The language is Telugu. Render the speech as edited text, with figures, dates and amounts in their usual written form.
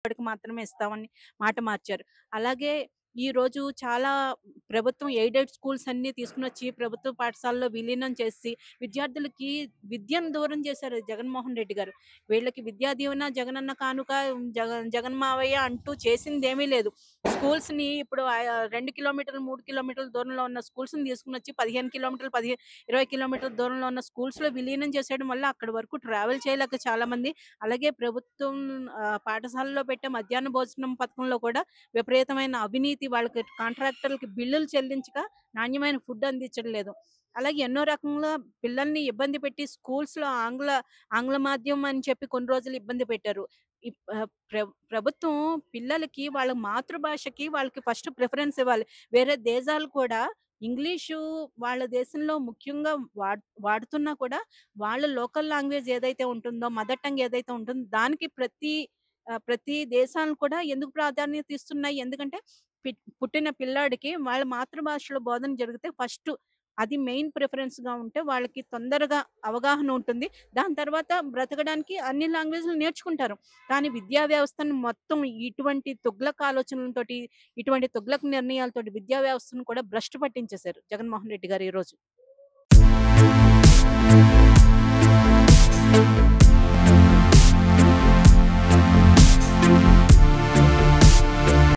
వాడికి మాత్రమే ఇస్తామని మాట మార్చారు. అలాగే ఈరోజు చాలా ప్రభుత్వం ఎయిడెడ్ స్కూల్స్ అన్నీ తీసుకొనొచ్చి ప్రభుత్వ పాఠశాలలో విలీనం చేసి విద్యార్థులకి విద్యను దూరం చేశారు జగన్మోహన్ రెడ్డి గారు. వీళ్ళకి విద్యా దీవెన, జగనన్న కానుక, జగన్ మావయ్య అంటూ చేసిందేమీ లేదు. స్కూల్స్‌ని ఇప్పుడు 2 కిలోమీటర్లు, 3 కిలోమీటర్ల దూరంలో ఉన్న స్కూల్స్‌ని తీసుకొనొచ్చి 15 కిలోమీటర్లు, 20 కిలోమీటర్ల దూరంలో ఉన్న స్కూల్స్‌లో విలీనం చేసేయడం వల్ల అక్కడి వరకు ట్రావెల్ చేయలేక చాలామంది, అలాగే ప్రభుత్వం పాఠశాలలో పెట్టే మధ్యాహ్న భోజనం పథకంలో కూడా విపరీతమైన అవినీతి, వాళ్ళకి కాంట్రాక్టర్‌లకి బిల్లులు చెల్లించక నాణ్యమైన ఫుడ్ అందించడం లేదు. అలాగే ఎన్నో రకంగా పిల్లల్ని ఇబ్బంది పెట్టి స్కూల్స్‌లో ఆంగ్ల మాధ్యమం అని చెప్పి కొన్ని రోజులు ఇబ్బంది పెట్టారు. ఇప్ ఆహ్, ప్ర ప్రభుత్వం పిల్లలకి వాళ్ళ మాతృభాషకి వాళ్ళకి ఫస్ట్ ప్రిఫరెన్స్ ఇవ్వాలి. వేరే దేశాలు కూడా ఇంగ్లీషు వాళ్ళ దేశంలో ముఖ్యంగా వాడుతున్నా కూడా వాళ్ళ లోకల్ లాంగ్వేజ్ ఏదైతే ఉంటుందో, మదర్ టంగ్ ఏదైతే ఉంటుందో దానికి ప్రతి దేశాలు కూడా ఎందుకు ప్రాధాన్యత ఇస్తున్నాయి? ఎందుకంటే పుట్టిన పిల్లాడికి వాళ్ళ మాతృభాషలో బోధన జరిగితే ఫస్ట్ అది మెయిన్ ప్రిఫరెన్స్‌గా ఉంటే వాళ్ళకి తొందరగా అవగాహన ఉంటుంది. దాని తర్వాత బ్రతకడానికి అన్ని లాంగ్వేజ్‌లు నేర్చుకుంటారు. కానీ విద్యా వ్యవస్థను మొత్తం ఇటువంటి తుగ్లక్ ఆలోచనలతోటి, ఇటువంటి తుగ్లక్ నిర్ణయాలతోటి విద్యా వ్యవస్థను కూడా భ్రష్టు పట్టించేశారు జగన్మోహన్ రెడ్డి గారు ఈరోజు.